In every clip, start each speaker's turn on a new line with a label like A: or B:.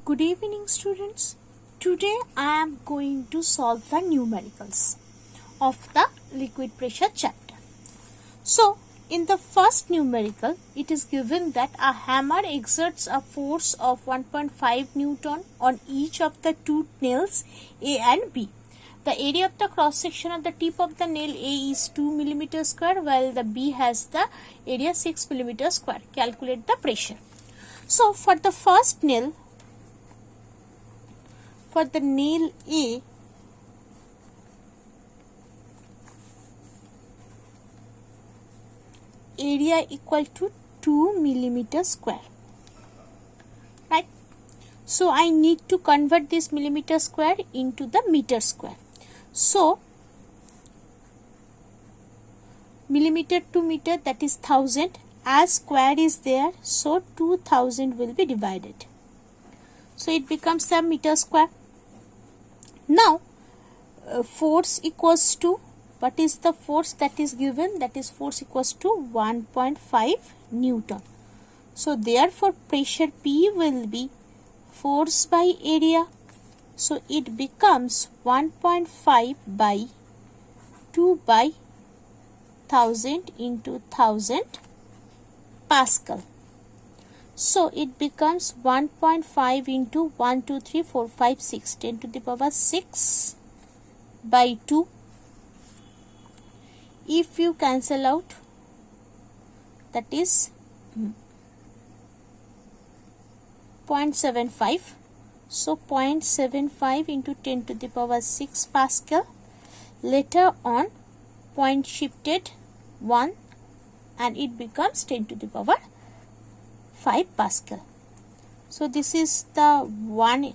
A: Good evening, students. Today I am going to solve the numericals of the liquid pressure chapter. So, in the first numerical, it is given that a hammer exerts a force of 1.5 Newton on each of the two nails A and B. The area of the cross section of the tip of the nail A is 2 mm square, while the B has the area 6 mm square. Calculate the pressure. So, for the first nail, for the nail A, area equal to 2 mm square, right? So I need to convert this millimeter square into the meter square. So millimeter to meter, that is 1000, as square is there, so 2000 will be divided, so it becomes a meter square. Now force equals to, what is the force that is given? That is force equals to 1.5 Newton. So therefore pressure P will be force by area. So it becomes 1.5 by 2 by 1000 into 1000 Pascal. So it becomes 1.5 into 1, 2, 3, 4, 5, 6, 10 to the power 6 by 2. If you cancel out, that is 0.75. So 0.75 into 10 to the power 6 Pascal. Later on, point shifted 1 and it becomes 10 to the power 5 Pascal. So this is the one.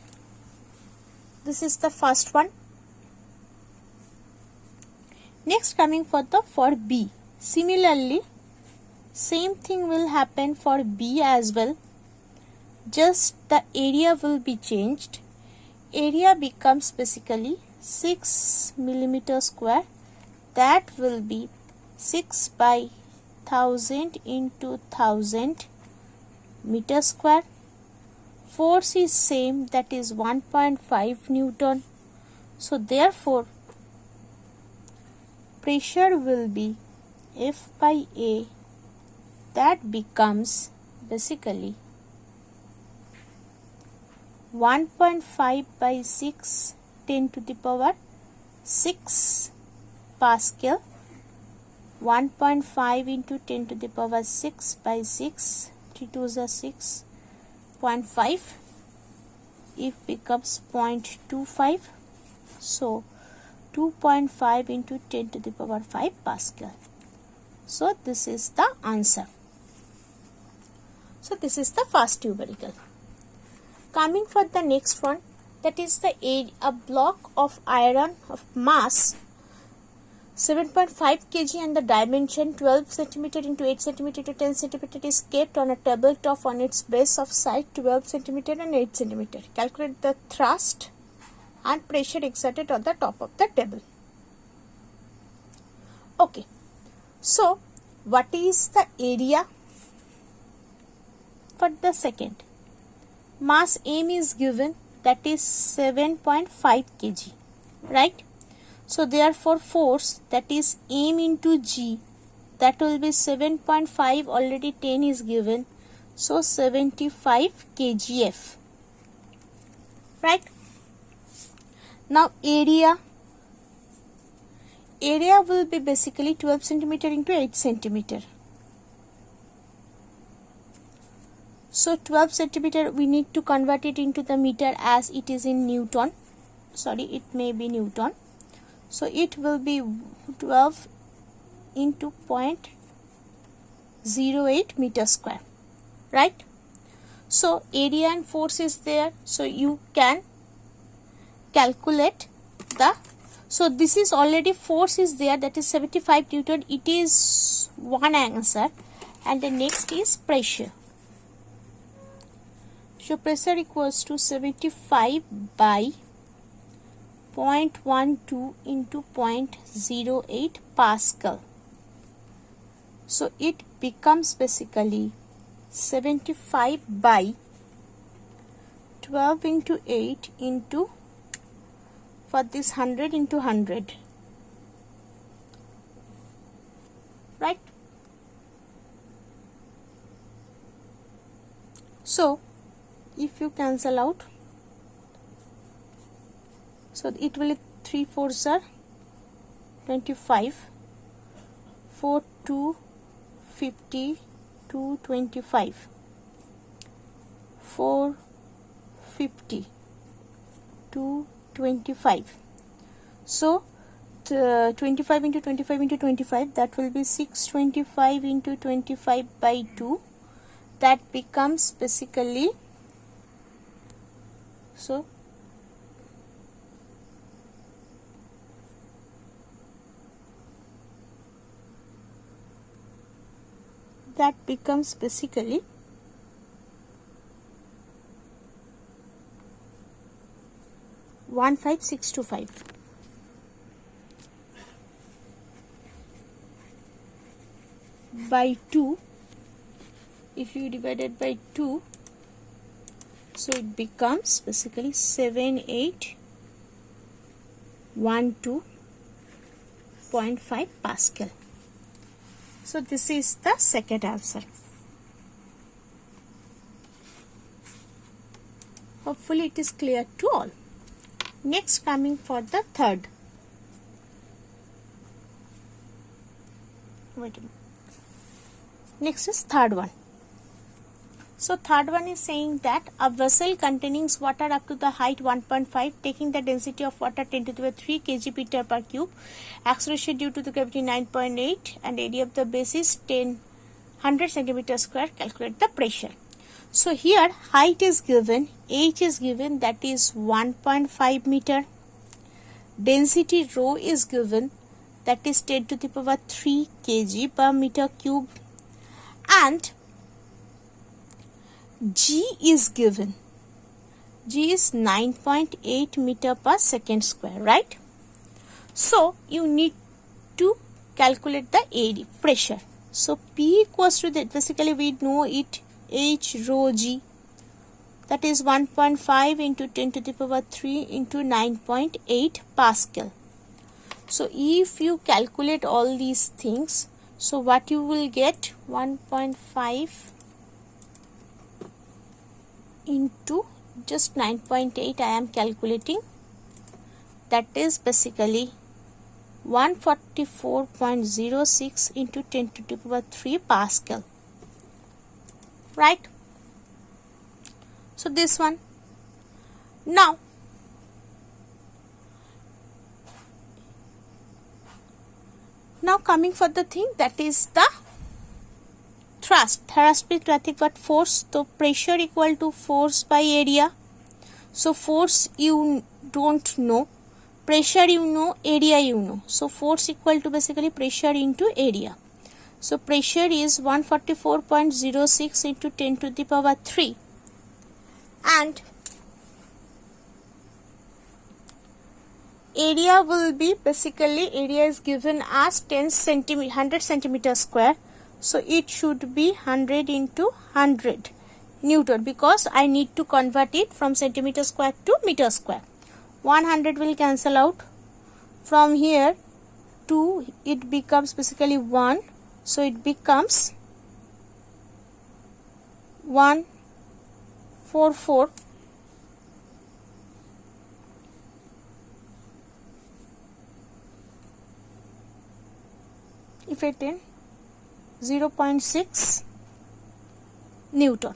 A: This is the first one. Next, coming for B. Similarly, same thing will happen for B as well. Just the area will be changed. Area becomes basically 6 mm square. That will be 6 by 1000 into 1000 meter square. Force is same, that is 1.5 Newton. So therefore pressure will be F by A, that becomes basically 1.5 by 6 10 to the power 6 Pascal. 1.5 into 10 to the power 6 by 6, 3 2s are 6, 0.5, if becomes 0.25, so 2.5 into 10 to the power 5 Pascal. So this is the answer. So this is the first numerical. Coming for the next one, that is a block of iron of mass 7.5 kg and the dimension 12 cm into 8 cm to 10 cm is kept on a tabletop on its base of side 12 cm and 8 cm. Calculate the thrust and pressure exerted on the top of the table. Okay, so what is the area for the second? Mass M is given, that is 7.5 kg, right? So therefore force, that is M into G, that will be 7.5, already 10 is given, so 75 kgf, right? Now area will be basically 12 cm into 8 cm. So 12 cm we need to convert it into the meter as it is in Newton. Sorry, it may be Newton. So it will be 12 into 0.08 meter square, right? So area and force is there, so you can calculate the, so this is already force is there, that is 75 Newton. It is one answer, and the next is pressure. So pressure equals to 75 by 0.12 into 0.08 Pascal. So it becomes basically 75 by 12 into 8 into, for this 100 into 100, right? So if you cancel out, so it will 3 4s are 25, 4 2 50, 2 25, 4 50, 2 25. So 25 into 25 into 25, that will be 625 into 25 by 2. That becomes basically, so that becomes basically 15625. By 2, if you divide it by 2, so it becomes basically 7812.5 Pascal. So this is the second answer. Hopefully it is clear to all. Next, coming for the third. Wait a minute. Next is third one. So third one is saying that a vessel containing water up to the height 1.5, taking the density of water 10 to the power 3 kg per cube, acceleration due to the gravity 9.8, and area of the base is 100 centimeter square. Calculate the pressure. So here height is given, h is given, that is 1.5 meter. Density rho is given, that is 10 to the power 3 kg per meter cube, and G is given. G is 9.8 meter per second square, right? So you need to calculate the AD, pressure. So P equals to that, basically we know it, H rho G, that is 1.5 into 10 to the power 3 into 9.8 Pascal. So if you calculate all these things, so what you will get, 1.5 into just 9.8 I am calculating, that is basically 144.06 into 10 to the power 3 Pascal, right? So this one. Now coming for the thing, that is the thrust means nothing but force. So pressure equal to force by area. So force you don't know, pressure you know, area you know. So force equal to basically pressure into area. So pressure is 144.06 into 10 to the power 3, and area will be basically, area is given as 100 centimeter square. So it should be 100 into 100 Newton, because I need to convert it from centimeter square to meter square. 100 will cancel out. From here 2, it becomes basically 1. So it becomes 144. If I take 0.6 Newton.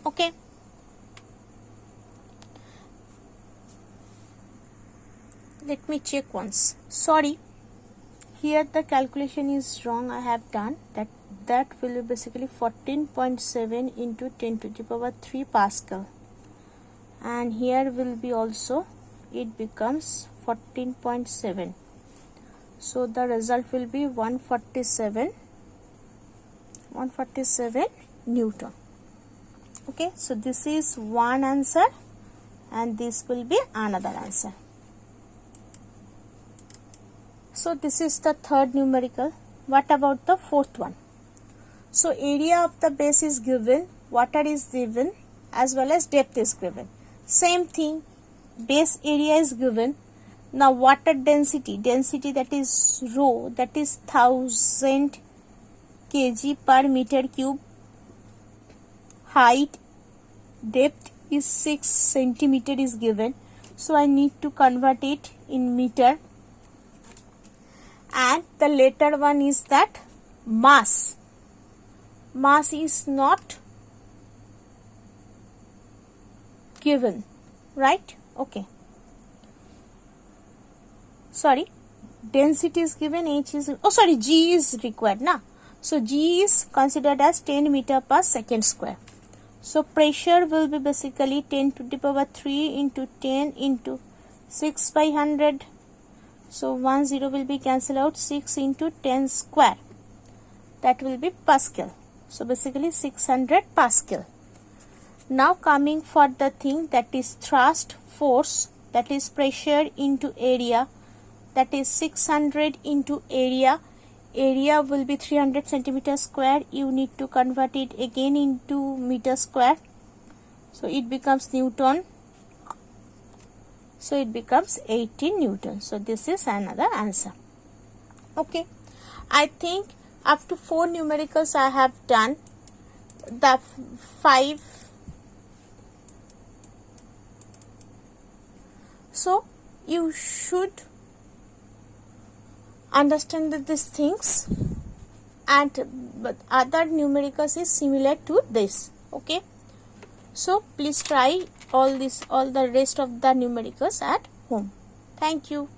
A: Okay. Let me check once. Sorry, here the calculation is wrong. I have done that will be basically 14.7 into 10 to the power 3 Pascal, and here will be also, it becomes 14.7. So the result will be 147 Newton. Okay, so this is one answer and this will be another answer. So this is the third numerical. What about the fourth one? So area of the base is given, water is given, as well as depth is given. Same thing, base area is given. Now water density that is rho, that is 1000 kg per meter cube. Height, depth is 6 centimeter is given. So I need to convert it in meter. And the later one is that mass. Mass is not given, right? Okay. Sorry, density is given, H is, G is required, na? So G is considered as 10 meter per second square. So pressure will be basically 10 to the power 3 into 10 into 6 by 100. So 1 0 will be cancelled out, 6 into 10 square. That will be Pascal. So basically 600 Pascal. Now coming for the thing that is thrust force, that is pressure into area, that is 600 into area. Area will be 300 centimeter square. You need to convert it again into meter square. So it becomes Newton. So it becomes 18 Newton. So this is another answer. Okay. I think up to 4 numericals I have done. The 5. So you should understand these things, and other numericals is similar to this. Okay, so please try all the rest of the numericals at home. Thank you.